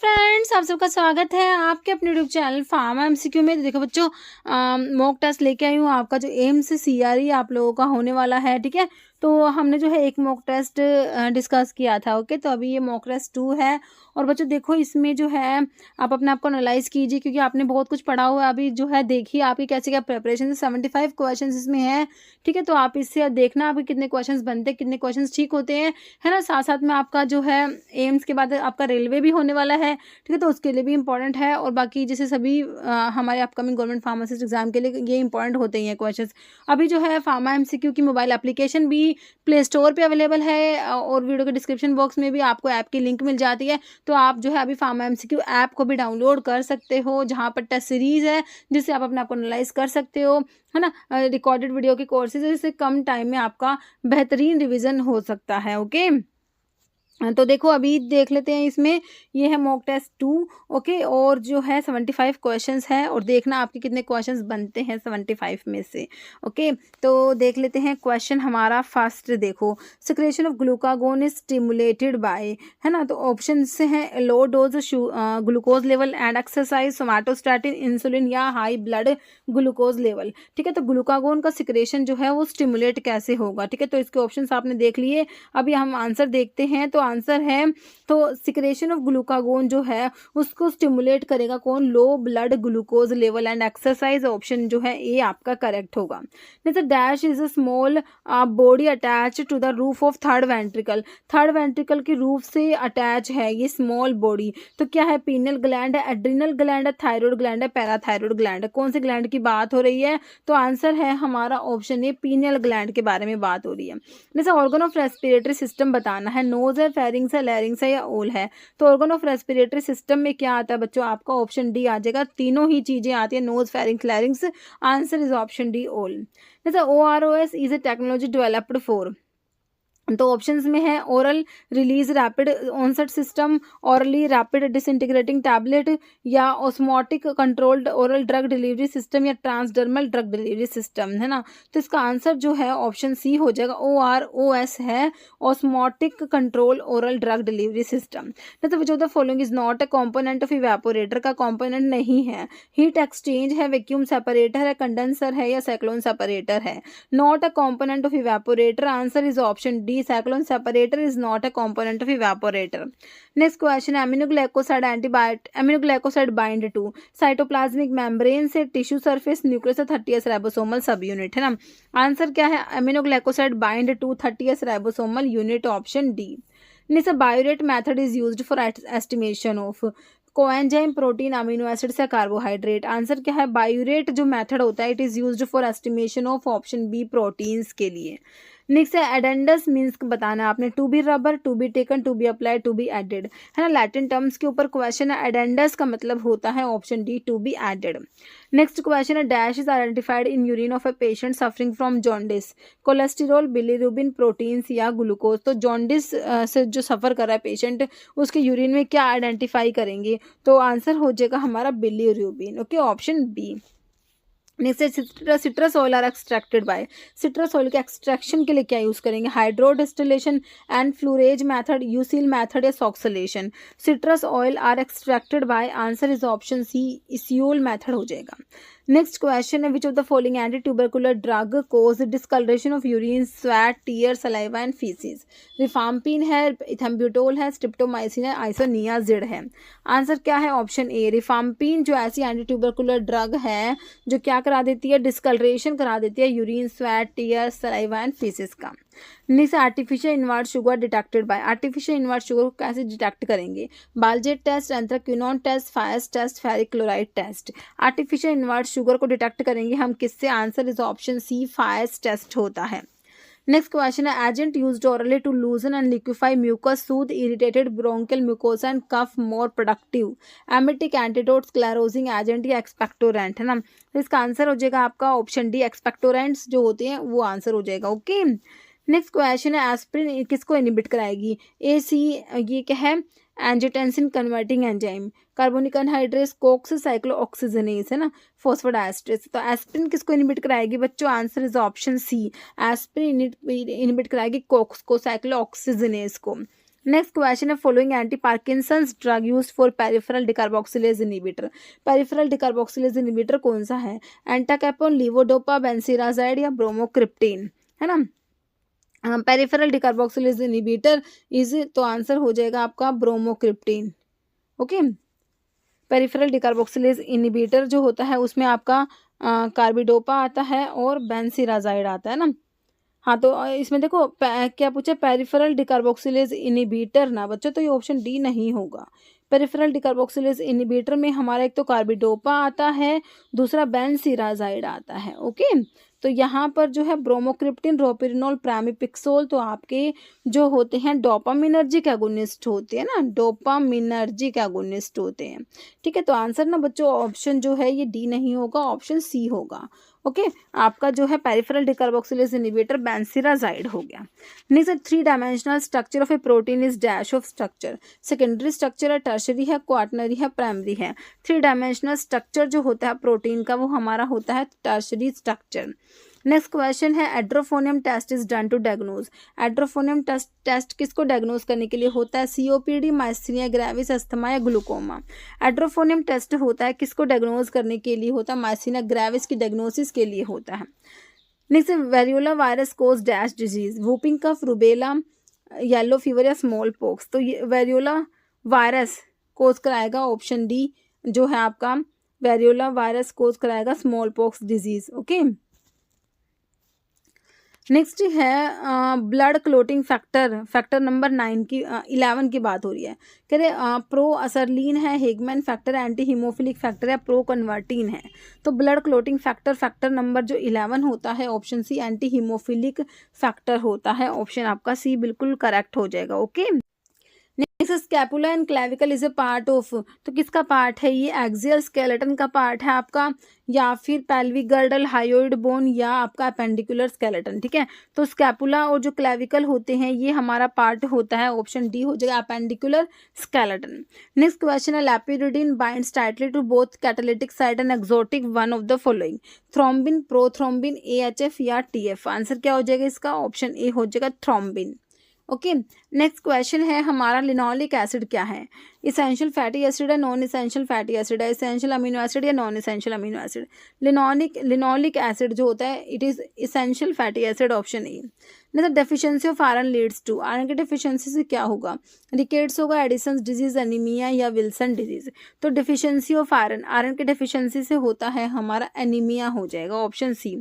Friends, आप सबका स्वागत है आपके अपने यूट्यूब चैनल फार्मा एमसीक्यू में। तो देखो बच्चों, मॉक टेस्ट लेके आई हूँ। आपका जो एम्स सीआरई आप लोगों का होने वाला है, ठीक है। तो हमने जो है एक मॉक टेस्ट डिस्कस किया था, ओके। तो अभी ये मॉक टेस्ट 2 है। और बच्चों देखो, इसमें जो है आप अपने आप को एनालाइज कीजिए, क्योंकि आपने बहुत कुछ पढ़ा हुआ है। अभी जो है देखिए आपकी कैसे क्या प्रिपरेशन है। 75 क्वेश्चन इसमें है, ठीक है। तो आप इससे देखना आपके कितने क्वेश्चन बनते हैं, कितने क्वेश्चन ठीक होते हैं, है ना। साथ साथ में आपका जो है एम्स के बाद आपका रेलवे भी होने वाला है, ठीक है। तो उसके लिए भी इंपॉर्टेंट है। और बाकी जैसे सभी हमारे अपकमिंग गवर्नमेंट फार्मासिस्ट एग्जाम के लिए ये इंपॉर्टेंट होते ही हैं क्वेश्चंस। अभी जो है फार्मा एमसीक्यू की मोबाइल एप्लीकेशन भी प्ले स्टोर पे अवेलेबल है, और वीडियो के डिस्क्रिप्शन बॉक्स में भी आपको ऐप की लिंक मिल जाती है। तो आप जो है अभी फार्मा एमसीक्यू ऐप को भी डाउनलोड कर सकते हो, जहाँ पर टेस्ट सीरीज है जिससे आप अपने आप को एनालाइज कर सकते हो, है ना। रिकॉर्डेड वीडियो के कोर्सेज, जिससे कम टाइम में आपका बेहतरीन रिविजन हो सकता है, ओके। तो देखो अभी देख लेते हैं इसमें, ये है मॉक टेस्ट 2, ओके। और जो है 75 क्वेश्चंस है, और देखना आपके कितने क्वेश्चंस बनते हैं 75 में से, ओके। तो देख लेते हैं क्वेश्चन हमारा फर्स्ट। देखो, secretion of glucagon is stimulated by, है ना। तो ऑप्शन से हैं low dose glucose level and exercise, somatostatin, insulin या हाई ब्लड ग्लूकोज लेवल, ठीक है। तो ग्लूकागोन का सिक्रेशन जो है वो स्टिमुलेट कैसे होगा, ठीक है। तो इसके ऑप्शन आपने देख लिए। अभी हम आंसर देखते हैं। तो आंसर है, तो सिक्रेशन ऑफ ग्लूकागोन जो है उसको स्टिमुलेट करेगा कौन? Low blood glucose level and exercise. Option जो है ए आपका करेक्ट होगा। जैसे dash is a small body attach to the roof of third ventricle, third ventricle की रूफ से अटैच है ये स्मॉल बॉडी। तो क्या है? पीनियल ग्लैंड है, एड्रिनल ग्लैंड है, थायराइड ग्लैंड है, पैराथायराइड ग्लैंड है। कौन से ग्लैंड की बात हो रही है? तो आंसर है हमारा ऑप्शन ए, पीनियल ग्लैंड के बारे में बात हो रही है। जैसे ऑर्गन ऑफ रेस्पिरेटरी सिस्टम बताना है, नोज है, फेरिंग्स है, लैरिंग्स है या ओल है। तो ऑर्गन ऑफ रेस्पिरेटरी सिस्टम में क्या आता है बच्चों? आपका ऑप्शन डी आ जाएगा। तीनों ही चीजें आती है, nose, pharynx, larynx. Answer is option D, all. जैसे OROS is a technology developed for, तो ऑप्शंस में है oral release rapid onset system, orally rapid disintegrating tablet, या osmotic controlled oral drug delivery system, या ट्रांसडर्मल ड्रग डिलीवरी सिस्टम, है ना। तो इसका आंसर जो है ऑप्शन सी हो जाएगा, OROS है, osmotic control oral drug delivery system. तो which of the following is not a component of evaporator, का कॉम्पोनेंट नहीं है। हीट एक्सचेंज है, वैक्यूम सेपरेटर है, कंडेंसर है, या साइक्लोन सेपरेटर है। Not a component of evaporator, answer is option D, cyclone separator is not a component of evaporator. Next question, aminoglycoside bind to cytoplasmic membrane से tissue surface, nucleus, 30s ribosomal subunit, है ना। Answer क्या है? aminoglycoside bind to 30s ribosomal unit, option D. Next, biuret method is used for estimation of coenzyme, protein, amino acids या carbohydrate. Answer क्या है? Biuret जो method होता है it is used for estimation of, option B, proteins के लिए। Next है addendus means बताना आपने, to be rubbed, to be taken, to be applied, to be added, है ना। लैटिन टर्म्स के ऊपर क्वेश्चन है। एडेंडस का मतलब होता है option D, to be added. Next question है, dash is identified in urine of a patient suffering from jaundice, cholesterol, bilirubin, proteins या ग्लूकोज। तो जॉन्डिस से जो सफर कर रहा है पेशेंट, उसके यूरिन में क्या आइडेंटिफाई करेंगे? तो आंसर हो जाएगा हमारा bilirubin, okay, option B. Next, citrus oil are extracted by, citrus oil के एक्सट्रैक्शन के लिए क्या यूज करेंगे? Hydro distillation and florage method, ecuelle method या soxhlation. Citrus oil are extracted by, answer is option C, ecuelle method हो जाएगा। Next question है, which of the following anti tubercular drug cause discoloration of urine, sweat, tear, saliva and faeces. Rifampin है, ethambutol है, streptomycin है, isoniazid है। Answer क्या है? Option ए, रिफाम्पिन जो ऐसी एंटी ट्यूबरकुलर ड्रग है जो क्या करा देती है? डिस्कलरेशन करा देती है urine, sweat, tear, saliva and faeces का। Next, artificial invert sugar detected by, artificial invert sugar को कैसे डिटेक्ट करेंगे? Baljet test, anthraquinone test, Fiehe's test, ferric chloride test. Artificial invert sugar को डिटेक्ट करेंगे हम किससे? Answer is option C, Fiehe's test होता है। नेक्स्ट क्वेश्चन है, agent used orally to loosen and liquefy mucus, soothe irritated bronchial mucosa and cough more productive, emetic, antidote, sclerosing agent या expectorant, है ना। तो इसका आंसर हो जाएगा आपका ऑप्शन डी, एक्सपेक्टोरेंट्स जो होते हैं वो आंसर हो जाएगा, ओके। नेक्स्ट क्वेश्चन है, एस्पिरिन किसको इनहिबिट कराएगी? AC, ये क्या है? Angiotensin converting enzyme, carbonic anhydrase, COX, cyclooxygenase, है ना, फॉस्फोडाइस्ट्रेस। तो एस्पिरिन किसको इनहिबिट कराएगी बच्चों? Answer is option C, aspirin inhibit कराएगी कोक्स को, साइक्लोऑक्सीजनेस को। नेक्स्ट क्वेश्चन है following anti Parkinson's drug use for peripheral decarboxylase inhibitor. Peripheral decarboxylase inhibitor कौन सा है? एंटाकैपोन, लीवोडोपा, बेंसिराजाइड या ब्रोमोक्रिप्टीन, है ना। पेरिफेरल डिकार्बोक्सिलेज इनहिबिटर इज, तो आंसर हो जाएगा आपका bromocriptine. Okay, peripheral decarboxylase inhibitor जो होता है उसमें आपका कार्बिडोपा आता है और बेंसिराजाइड आता है ना। हाँ, तो इसमें देखो क्या पूछा, पेरिफेरल डिकार्बोक्सिलेज इनहिबिटर ना बच्चों, तो ये ऑप्शन डी नहीं होगा। पेरिफेरल डिकार्बोक्सिलेज इनहिबिटर में हमारा एक तो कार्बिडोपा आता है, दूसरा बेंसिराजाइड आता है। ओके, तो यहाँ पर जो है ब्रोमोक्रिप्टिन, रोपिरिनोल, प्रामिपिक्सोल तो आपके जो होते हैं डोपामिनर्जिक एगोनिस्ट होते हैं ना, डोपामिनर्जिक एगोनिस्ट होते हैं। ठीक है, तो आंसर ना बच्चों ऑप्शन जो है ये डी नहीं होगा, ऑप्शन सी होगा। ओके, आपका जो है पेरिफेरल डिकार्बोक्सिलेज इनहिबिटर बेंसिराजाइड हो गया। Next, 3 dimensional structure of A protein is dash of structure. Secondary structure है, टर्शरी है, क्वाटनरी है, प्राइमरी है। 3 डायमेंशनल स्ट्रक्चर जो होता है प्रोटीन का वो हमारा होता है टर्शरी स्ट्रक्चर। नेक्स्ट क्वेश्चन है edrophonium test is done to diagnose. Edrophonium test किसको डायग्नोज करने के लिए होता है? सीओपीडी, माइस्थीनिया ग्रेविस, अस्थमा या ग्लूकोमा। एड्रोफोनियम टेस्ट होता है किसको डायग्नोज करने के लिए होता है? माइस्थीनिया ग्रेविस की डायग्नोसिस के लिए होता है। Next, variola virus cause dash disease. Whooping cough, rubella, yellow fever या स्मॉल पॉक्स। तो ये वेरियोला वायरस कोज कराएगा ऑप्शन डी जो है आपका, वेरियोला वायरस कोज कराएगा smallpox disease. Okay, next है blood clotting factor, factor number 11 की बात हो रही है। कह रहे प्रो असरलीन है, Hageman factor, anti haemophilic factor है, प्रो कन्वर्टीन है। तो blood clotting factor, factor number जो 11 होता है option C anti haemophilic factor होता है, ऑप्शन आपका सी बिल्कुल करेक्ट हो जाएगा। Okay, next, scapula and clavicle is a part of, तो किसका पार्ट है ये? एक्सियल स्केलेटन का पार्ट है आपका, या फिर पेल्विक गर्डल, हायोइड बोन या आपका अपेंडिकुलर स्केलेटन। ठीक है, तो स्कैपुला और जो क्लेविकल होते हैं ये हमारा पार्ट होता है, ऑप्शन डी हो जाएगा अपेंडिकुलर स्केलेटन। नेक्स्ट क्वेश्चन है lepirudin binds tightly to both catalytic site and exotic one of the following. Thrombin, prothrombin, AHF या TF। आंसर क्या हो जाएगा इसका? ऑप्शन ए हो जाएगा थ्रोम्बिन। ओके, नेक्स्ट क्वेश्चन है हमारा लिनोलिक एसिड क्या है? इसेंशियल फैटी एसिड है, नॉन इसेंशियल फैटी एसिड है, इसेंशियल अमीनो एसिड या non essential amino acid. Linoleic acid जो होता है it is essential fatty acid, option A. नहीं, deficiency of iron leads to, iron की डेफिशिएंसी से क्या होगा? रिकेट्स होगा, एडिसन्स डिजीज, एनीमिया या विल्सन डिजीज। तो डेफिशिएंसी ऑफ आयरन, आयरन की डेफिशिएंसी से होता है हमारा एनीमिया हो जाएगा, ऑप्शन सी।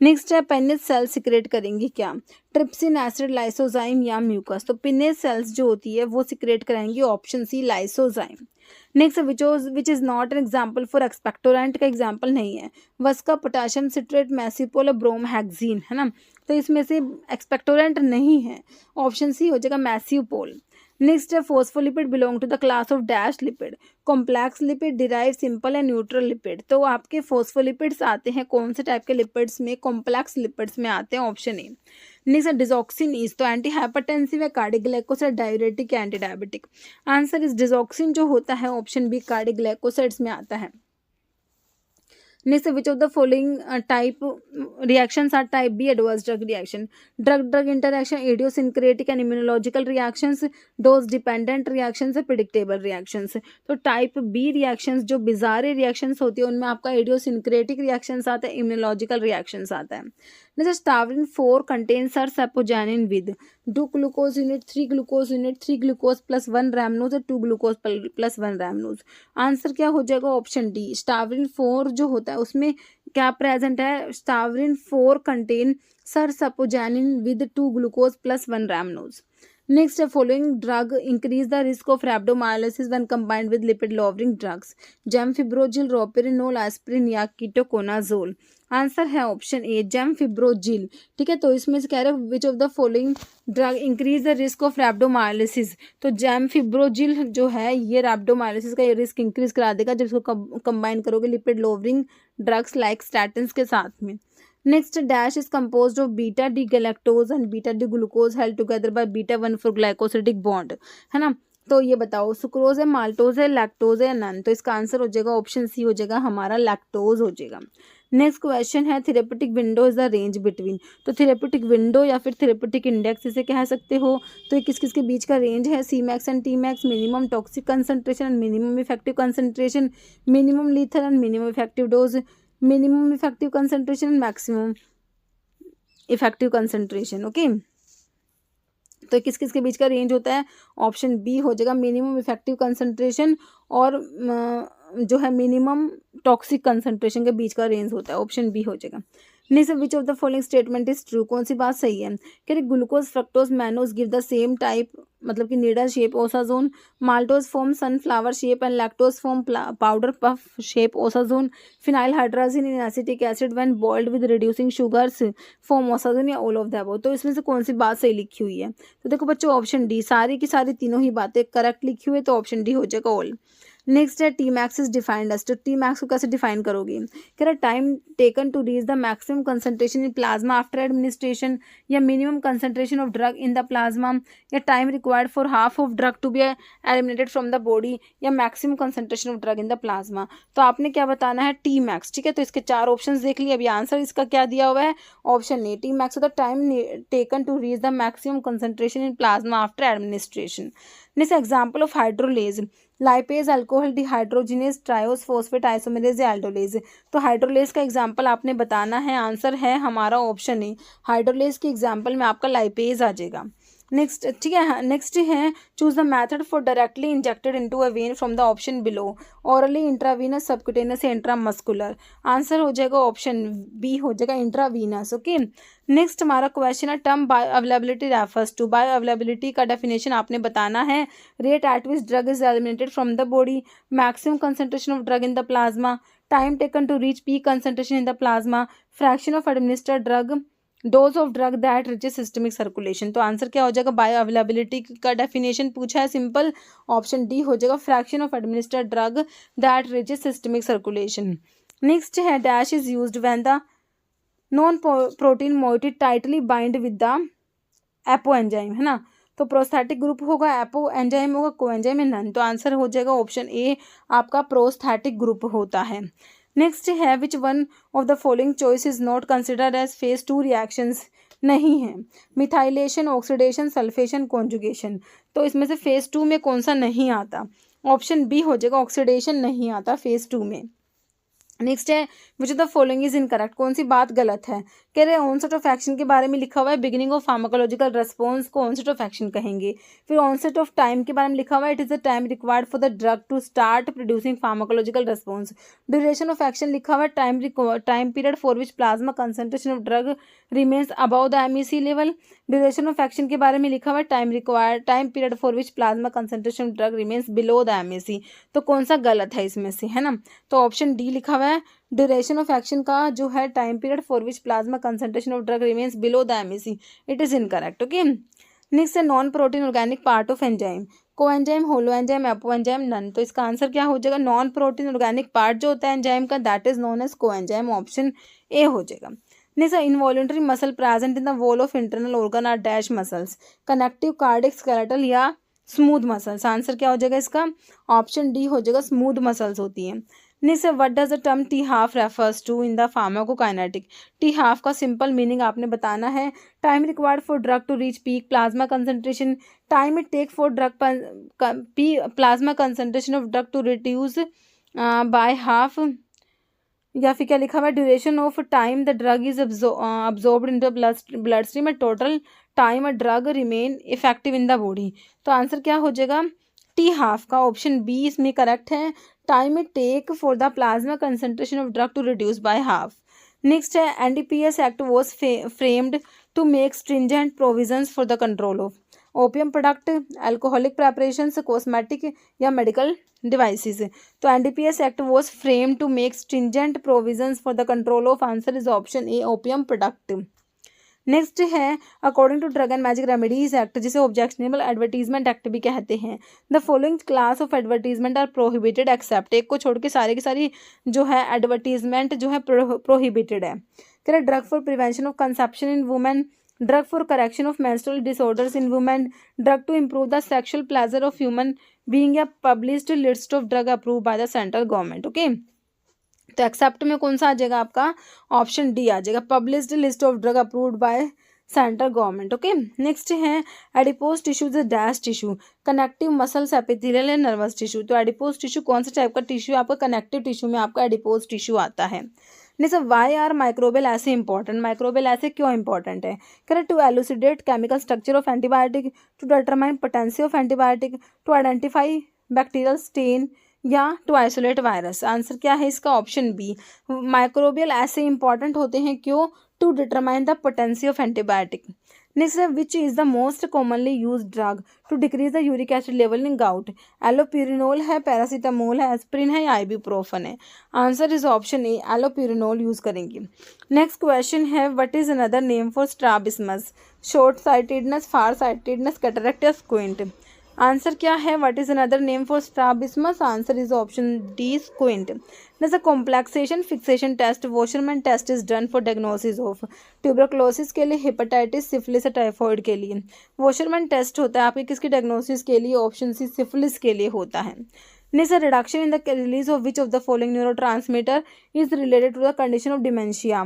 नेक्स्ट है पिनेज सेल सिक्रेट करेंगे क्या? ट्रिप्सिन, एसिड, लाइसोजाइम या म्यूकस। तो पिनेज सेल्स जो होती है वो सिक्रेट कराएंगी, option C lysozyme. Next, which is not an example for expectorant का एग्जाम्पल नहीं है। वस्का, पोटाशियम सिट्रेट, मैसीपोल और ब्रोमहेक्सिन, है ना। तो इसमें से एक्सपेक्टोरेंट नहीं है, ऑप्शन सी हो जाएगा मैसीपोल। नेक्स्ट है phospholipid belong to the class of dash lipid. Complex lipid, derive, simple and neutral lipid. तो आपके फोस्फोलिपिड्स आते हैं कौन से टाइप के लिपिड्स में? कॉम्प्लेक्स लिपिड्स में आते हैं, ऑप्शन ए। नेक्स्ट है डिजॉक्सिन इज, तो एंटी हाइपरटेंसिव है, cardioglycoside, diuretic, anti diabetic. Answer is digoxin जो होता है ऑप्शन बी कार्डियोग्लाइकोसाइड्स में आता है। Next, which of the following type reactions are type B adverse drug reaction? Drug interaction, idiosyncratic and immunological reactions, dose dependent reactions, predictable reactions. तो type B reactions जो bizarre reactions होती है उनमें आपका idiosyncratic reactions आता है, immunological reactions आता है। Next, tavrin 4 contains sarsaposanin with 2 glucose unit, 3 glucose unit, 3 glucose plus 1 rhamnose or 2 glucose plus 1 रैमनोज। Answer क्या हो जाएगा? Option D. स्टावरिन 4 जो होता है उसमें क्या प्रेजेंट है? Stavrin 4 contain sarsaposanin with 2 glucose plus 1 rhamnose. Next, following drug increase the risk of rhabdomyolysis when combined with lipid lowering drugs? Gemfibrozil, ropinirole, aspirin या कीटोकोनाजोल। आंसर है ऑप्शन ए जेमफिब्रोजिल। ठीक है, तो इसमें से कह रहे हैं which of the following drug increase the risk of rhabdomyolysis. तो जेमफिब्रोजिल जो है ये रैप्डोमायोलिसिस का ये रिस्क इंक्रीज करा देगा जब इसको कंबाइन करोगे lipid lowering drugs like statins के साथ में। Next, dash is composed of beta D galactose and beta D glucose held together by beta 1 4 glycosidic bond, है ना। तो ये बताओ सुक्रोज है, माल्टोज है, लैक्टोज है या नन। तो इसका आंसर हो जाएगा ऑप्शन सी हो जाएगा हमारा लैक्टोज हो जाएगा। नेक्स्ट क्वेश्चन है therapeutic window is the range between. तो थेरेपेटिक विंडो या फिर थेरेपेटिक इंडेक्स इसे कह सकते हो। तो ये किस किस के बीच का रेंज है, C max and T max, minimum toxic concentration and minimum effective concentration, minimum lethal and minimum effective dose, minimum effective concentration and maximum effective concentration. Okay, तो किस किस के बीच का रेंज होता है, ऑप्शन बी हो जाएगा मिनिमम इफेक्टिव कंसंट्रेशन और जो है मिनिमम टॉक्सिक कंसंट्रेशन के बीच का रेंज होता है, ऑप्शन बी हो जाएगा। Next, which of the following statement is true, कौन सी बात सही है। कह रहे glucose fructose mannose give the same type, मतलब कि needle shape osazone, maltose form sunflower shape and lactose form powder puff shape osazone, phenyl hydrazine in acetic acid when boiled with reducing sugars form osazone, या all of the above. तो इसमें से कौन सी बात सही लिखी हुई है। तो देखो बच्चों ऑप्शन डी, सारी की सारी तीनों ही बातें करेक्ट लिखी हुई है, तो ऑप्शन डी हो जाएगा ऑल। नेक्स्ट है T max is defined as, तो टी मैक्स को कैसे डिफाइन करोगे। कह रहा time taken to reach the maximum concentration in plasma after administration, या minimum concentration of drug in the plasma, या time required for half of drug to be eliminated from the body, या maximum concentration of drug in the plasma. तो आपने क्या बताना है, T max. ठीक है, तो इसके चार ऑप्शन देख लिए। अभी आंसर इसका क्या दिया हुआ है, ऑप्शन ए टी मैक्स होता है time taken to reach the maximum concentration in plasma after administration. Next example of hydrolase, lipase alcohol dehydrogenase triose phosphate isomerase या एल्डोलेज। तो हाइड्रोलेज का एग्जांपल आपने बताना है, आंसर है हमारा ऑप्शन ए। हाइड्रोलेज के एग्जांपल में आपका लाइपेज आ जाएगा। नेक्स्ट, ठीक है, नेक्स्ट है choose the method for directly injected into a vein from the option below, orally, intravenous, subcutaneous या इंट्रामस्कुलर। आंसर हो जाएगा ऑप्शन बी हो जाएगा इंट्रावीनस। ओके, नेक्स्ट हमारा क्वेश्चन है term bioavailability refers to. Bioavailability का definition आपने बताना है, rate at which drug is eliminated from the body, maximum concentration of drug in the plasma, time taken to reach peak concentration in the plasma, fraction of administered drug, dose of drug that reaches systemic circulation. तो answer क्या हो जाएगा, bio availability का definition पूछा है simple, option D हो जाएगा fraction of administered drug that reaches systemic circulation. Next है dash is used when the non protein moiety tightly bind with the apoenzyme, है ना। तो प्रोस्थेटिक ग्रुप होगा, एपो एंजाइम होगा, को एंजाइम है नन। तो आंसर हो जाएगा ऑप्शन ए आपका प्रोस्थेटिक ग्रुप होता है। नेक्स्ट है which one of the following choice is not considered as phase 2 reactions, नहीं है, मिथाइलेशन, ऑक्सीडेशन, सल्फेशन, कॉन्जुगेशन। तो इसमें से फेज 2 में कौन सा नहीं आता, ऑप्शन बी हो जाएगा ऑक्सीडेशन नहीं आता फेज 2 में। नेक्स्ट है which of the following is incorrect, कौन सी बात गलत है। कह रहे हैं ऑनसेट ऑफ एक्शन के बारे में लिखा हुआ है, बिगिनिंग ऑफ फार्माकोलॉजिकल रेस्पॉन्स को ऑनसेट ऑफ एक्शन कहेंगे। फिर ऑनसेट ऑफ टाइम के बारे में लिखा हुआ है, it is the time required for the drug to start producing pharmacological response. Duration of action लिखा हुआ है, time period for which plasma concentration of drug remains above the MEC level. Duration of action के बारे में लिखा हुआ है, time period for which plasma concentration of drug remains below the MEC। तो कौन सा गलत है इसमें से, है ना। तो ऑप्शन डी लिखा हुआ है, ड्यूरेशन ऑफ एक्शन का जो है time period for which plasma concentration of drug remains below the MEC, it is incorrect. Okay, next है non protein organic part of enzyme, coenzyme, holoenzyme, apoenzyme, none. तो इसका answer क्या हो जाएगा, non protein organic part जो होता है enzyme का that is known as coenzyme, option A हो जाएगा। Next involuntary muscle present in the wall of internal organ are dash muscles, connective, cardiac, skeletal या स्मूथ मसल्स। आंसर क्या हो जाएगा इसका, ऑप्शन डी हो जाएगा स्मूथ मसल्स होती हैं। Next what does the term T half refers to in the pharmacokinetic. T half का सिंपल मीनिंग आपने बताना है, time required for drug to reach peak plasma concentration, time it take for drug plasma concentration of drug to reduce by half, या फिर क्या लिखा हुआ है, duration of time the drug is absorbed into blood stream, total time a drug remain effective in the body. तो answer क्या हो जाएगा, टी हाफ का ऑप्शन बी इसमें करेक्ट है, time it take for the plasma concentration of drug to reduce by half. Next है NDPS act was framed to make stringent provisions for the control of opium product, alcoholic preparations, cosmetic या medical devices. तो NDPS act was framed to make stringent provisions for the control of, answer is option A opium product. Next है according to drug and magic remedies act, जिसे objectionable advertisement act भी कहते हैं, the following class of advertisement are prohibited except, एक को छोड़ के सारे की सारी जो है एडवर्टीजमेंट जो है प्रोहिबिटेड है। कह रहे drug for prevention of conception in women, drug for correction of menstrual disorders in women, drug to improve the sexual pleasure of human being, या published list of drug approve by the central government. Okay, तो except में कौन सा आ जाएगा आपका, option D आ जाएगा, published list of drug approved by central government. Okay, next है adipose tissue is dash tissue, connective muscles epithelial and nervous tissue. तो एडिपोज टिश्यू कौन सा टाइप का टिश्यू, आपका कनेक्टिव टिश्यू में आपका एडिपोज टिश्यू आता है। Next, why are microbial assays important, microbial assays क्यों इंपॉर्टेंट है, correct, to elucidate chemical structure of antibiotic, to determine potency of antibiotic, to identify bacterial stain, या to isolate virus. Answer क्या है इसका, option B, microbial assays important होते हैं क्यों, to determine the potency of antibiotic. Next है which is the most commonly use drug to decrease the uric acid level in gout, allopurinol है, paracetamol है, aspirin है, या आइबुप्रोफन है। Answer is option A, allopurinol use करेंगे। Next question है what is another name for strabismus, short sightedness, far sightedness, cataract या squint. Answer क्या है, what is another name for strabismus, answer is option D, squint. जैसे complement fixation test, Wassermann test is done for diagnosis of tuberculosis के लिए, hepatitis, syphilis, typhoid के लिए। Washerman test होता है आपके किसकी, डायग्नोसिस के लिए, ऑप्शन सी, सिफिलिस के लिए होता है। Next, reduction in the release of which of the following neurotransmitter is related to the condition of dementia,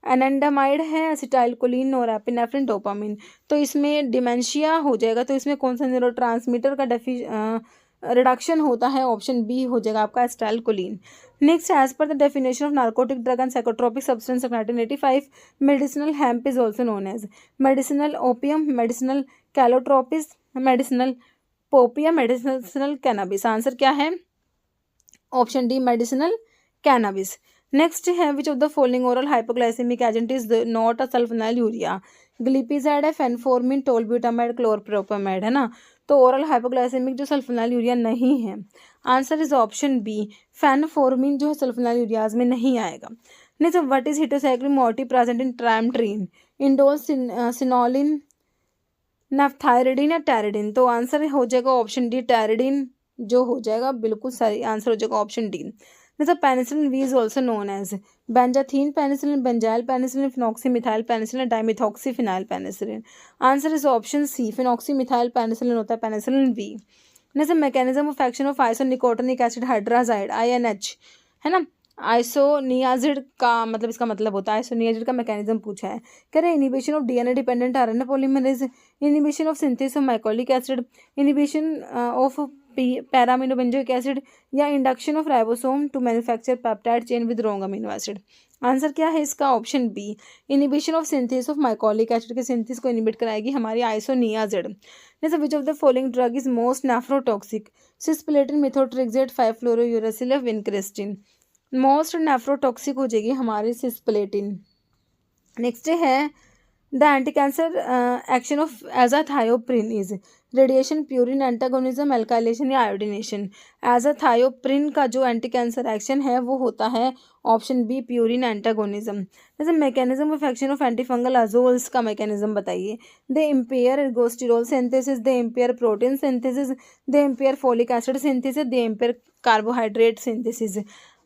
anandamide है, एसिटाइलकोलिन, नोरेपिनेफ्रिन, डोपामिन। तो इसमें डिमेंशिया हो जाएगा, तो इसमें कौन सा न्यूरोट्रांसमीटर का रिडक्शन होता है, ऑप्शन बी हो जाएगा आपका acetylcholine. Next, as per the definition of narcotic drug and psychotropic substance of 1985, medicinal hemp is also known as medicinal opium, medicinal calotropis, medicinal पोपिया, मेडिसिनल कैनाबिस। आंसर क्या है, option D, medicinal cannabis. Next है which of the following oral hypoglycaemic agent is not a sulfonylurea, glipizide है, phenformin, tolbutamide, chlorpropamide है ना। तो oral hypoglycaemic जो sulfonylurea नहीं है, answer is option B, phenformin जो है सल्फोनाइल यूरियाज में नहीं आएगा। Next, what is heterocyclic moiety present in triamterene, indole, cinnoline, naphthyridine या टेरिडीन। तो आंसर हो जाएगा ऑप्शन डी, टेरिडीन जो हो जाएगा, बिल्कुल सही आंसर हो जाएगा ऑप्शन डी। जैसे penicillin V is also known as benzathine penicillin, benzyl penicillin, phenoxymethyl penicillin, dimethoxyphenyl penicillin. Answer is option C, phenoxymethyl penicillin होता है पेनिसिलिन वी। जैसे mechanism of action of isonicotinic acid hydrazide, INH है ना, isoniazid का मतलब इसका मतलब होता है, आइसोनियाजिड का मैकेनिज्म पूछा है। कह रहे inhibition of DNA dependent RNA polymerase, inhibition of synthesis of mycolic acid, inhibition of para aminobenzoic acid, या induction of ribosome to manufacture peptide chain with wrong amino acid. Answer क्या है इसका, option B, inhibition of synthesis of mycolic acid के synthesis को inhibit कराएगी हमारी isoniazid. जैसे which of the following drug is most nephrotoxic, cisplatin, methotrexate, five fluorouracil या vincristine. Most nephrotoxic हो जाएगी हमारी सिस्प्लेटिन। नेक्स्ट है the anti cancer action of azathioprine is radiation, purine antagonism, alkylation या आयोडिनेशन। एजाथायोप्रिन का जो एंटी कैंसर एक्शन है वो होता है ऑप्शन बी, प्यूरिन एंटागोनिज्म। जैसे mechanism of action of antifungal azoles का मैकेनिज्म बताइए, they impair ergosterol synthesis, they impair protein synthesis, they impair folic acid synthesis, they impair carbohydrate synthesis.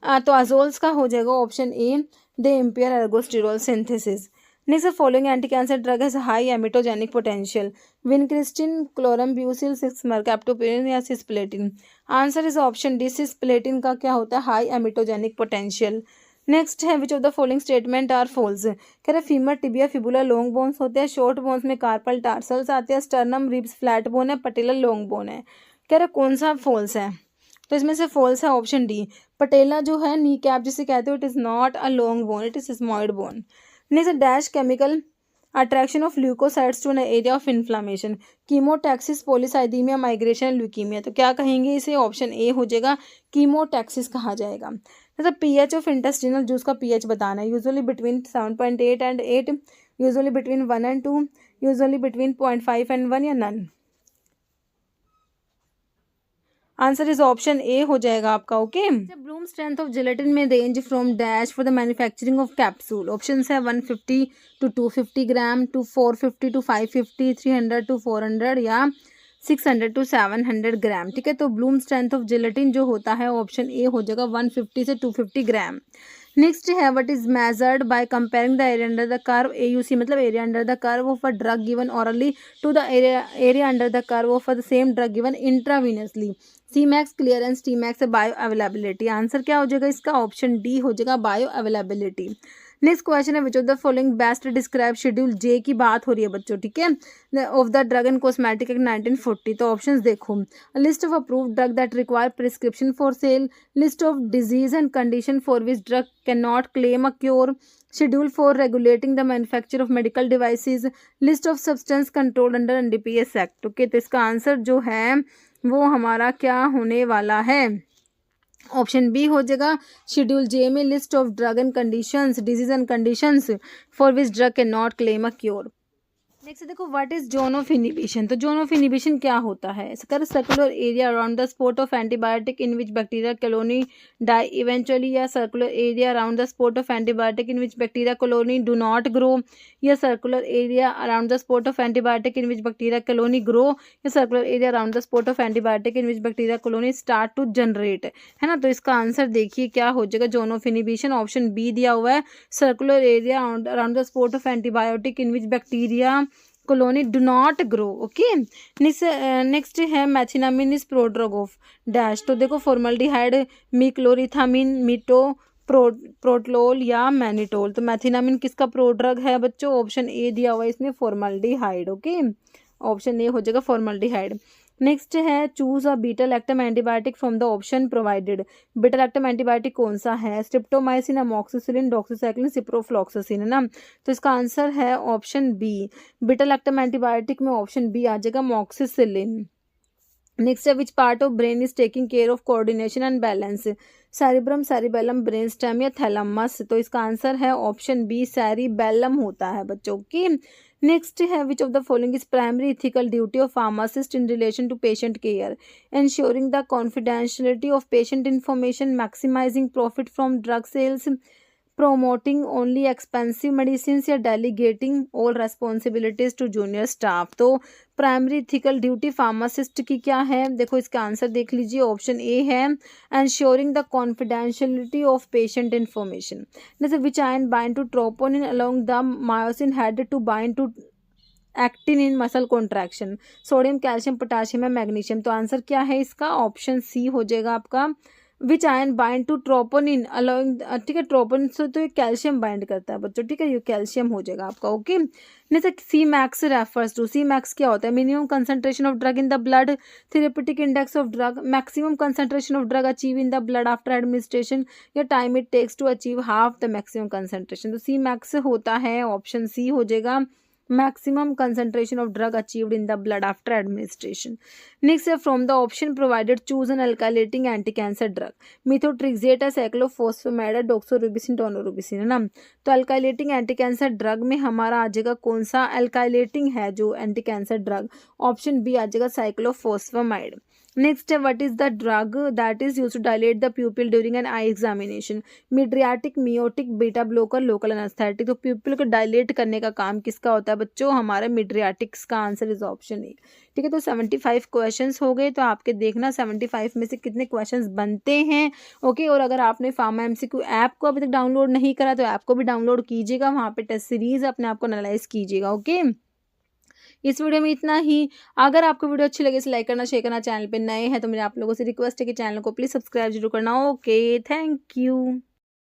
तो azoles का हो जाएगा option A, they impair ergosterol synthesis. Next, following anti cancer drug has high emetogenic potential, vincristine, chlorambucil, captopril या cisplatin. Answer is option D, cisplatin का क्या होता है, high emetogenic potential. Next है which of the following statement are false, कह रहे femur, tibia, fibula long bones होते हैं, शॉर्ट बोन्स में कार्पल टार्सल्स आते हैं, स्टर्नम, रिब्स फ्लैट बोन है, पटेलर लॉन्ग बोन है। कह रहे कौन सा फॉल्स है, तो इसमें से फॉल्स है ऑप्शन डी, पटेला जो है नी कैप जिसे कहते हो, it is not a long bone, it is sesamoid bone. Next, dash chemical attraction of leucocytes to an area of inflammation, chemotaxis, polycythaemia, migration, leukaemia. तो क्या कहेंगे इसे, ऑप्शन ए हो जाएगा, कीमोटैक्सिस कहा जाएगा। जैसे पीएच ऑफ इंटेस्टिनल जूस का पीएच बताना है, usually between 7.8 and 8, usually between 1 and 2, usually between 0.5 and 1 या none. Answer is option A हो जाएगा आपका। Okay, bloom strength of gelatin में range from dash for the manufacturing of capsule. Option है 150 to 250 gram, to 450 to 550, 300 to 400 या 600 to 700 ग्राम, ठीक है। तो ब्लूम स्ट्रेंथ ऑफ जिलेटिन जो होता है ऑप्शन ए हो जाएगा 150 से 250 ग्राम। नेक्स्ट है what is measured by comparing the area under the curve, AUC मतलब area under the curve of a drug given orally to the area under the curve of the same drug given intravenously. Cmax clearance, Tmax bioavailability. Answer क्या हो जाएगा इसका, option D हो जाएगा bio availability. Next question है which of the following best describe schedule J की बात हो रही है बच्चों, ठीक है, of the drug and cosmetic act 1940। तो ऑप्शंस देखो, list of approved drug that require prescription for sale, list of disease and condition for which drug can not claim a cure, schedule for regulating the manufacture of medical devices, list of substance control under NDPS act. Okay, तो इसका answer जो है वो हमारा क्या होने वाला है, ऑप्शन बी हो जाएगा शेड्यूल जे में list of drug and conditions, disease and conditions for which drug can not claim a cure. Next देखो what is zone of inhibition. तो जोन ऑफ इनिबिशन क्या होता है, circular area around the spot of antibiotic in which bacteria colony die eventually, या circular area around the spot of antibiotic in which bacteria colony do not grow, या circular area around the spot of antibiotic in which bacteria colony grow, या circular area around the spot of antibiotic in which bacteria colony start to generate, है ना। तो इसका answer देखिए क्या हो जाएगा, zone of inhibition option B दिया हुआ है, circular area around the spot of antibiotic in which bacteria colony do not grow. Okay, next है methenamine is prodrug of dash. तो देखो फॉर्मल्डिहाइड, मिक्लोरिथामिन, मीटो प्रोटलोल या मैनिटोल। तो मैथिनामिन किसका प्रोड्रग है बच्चों, ऑप्शन ए दिया हुआ है इसमें फॉर्मल्डिहाइड। ओके, ऑप्शन ए हो जाएगा फॉर्मल्डिहाइड। नेक्स्ट है choose a beta lactam antibiotic from the option provided. Beta lactam antibiotic कौन सा है, स्ट्रिप्टोमाइसिन, अमोक्सिसिलिन, डॉक्सीसाइक्लिन, सिप्रोफ्लॉक्सासिन, है ना। तो इसका आंसर है option B, beta lactam antibiotic में ऑप्शन बी आ जाएगा अमोक्सिसिलिन। नेक्स्ट है which part of brain is taking care of coordination and balance, cerebrum, cerebellum, brain stem या थैलेमस। तो इसका आंसर है ऑप्शन बी, सेरिबेलम होता है बच्चों की। नेक्स्ट है which of the following is primary ethical duty of pharmacist in relation to patient care, ensuring the confidentiality of patient information, maximizing profit from drug sales, promoting only expensive medicines, या delegating all responsibilities to junior staff। तो primary ethical duty pharmacist की क्या है, देखो इसका answer देख लीजिए, option A है ensuring the confidentiality of patient information। जैसे which ion bind to troponin along the myosin head to bind to actin in muscle contraction, sodium, calcium, potassium या मैग्नीशियम। तो आंसर क्या है इसका, ऑप्शन सी हो जाएगा आपका, which ion bind to troponin along, ठीक है, ट्रोपोनिन से तो ये कैल्शियम बाइंड करता है बच्चों, ठीक है, ये कैल्शियम हो जाएगा आपका। ओके, जैसे Cmax रेफर्स टू, Cmax क्या होता है, minimum concentration of drug in the blood, therapeutic index of drug, maximum concentration of drug achieve in the blood after administration, या time it takes to achieve half the maximum concentration. तो Cmax होता है option C हो जाएगा, maximum concentration of drug achieved in the blood after administration। next है from the option provided choose an alkylating anti-cancer drug, methotrexate, cyclophosphamide, doxorubicin, daunorubicin, है ना। तो alkylating anti-cancer drug में हमारा आ जाएगा कौन सा, alkylating है जो anti-cancer drug, ऑप्शन बी आ जाएगा cyclophosphamide। नेक्स्ट है what is the drug that is use to dilate the pupil during an eye examination, mydriatic, miotic, beta blocker, local anaesthetic. तो प्यूपिल को डायलेट करने का काम किसका होता है बच्चों, हमारा मिड्रियाटिक्स का आंसर इज ऑप्शन ए। ठीक है, तो 75 क्वेश्चंस हो गए, तो आपके देखना 75 में से कितने क्वेश्चंस बनते हैं। ओके, और अगर आपने फार्मा MCQ ऐप को अभी तक डाउनलोड नहीं करा तो ऐप को भी डाउनलोड कीजिएगा, वहाँ पे टेस्ट सीरीज अपने आप को एनालाइज कीजिएगा। ओके, इस वीडियो में इतना ही। अगर आपको वीडियो अच्छी लगे तो लाइक करना, शेयर करना, चैनल पे नए हैं तो मेरे आप लोगों से रिक्वेस्ट है कि चैनल को प्लीज़ सब्सक्राइब जरूर करना। Okay, thank you.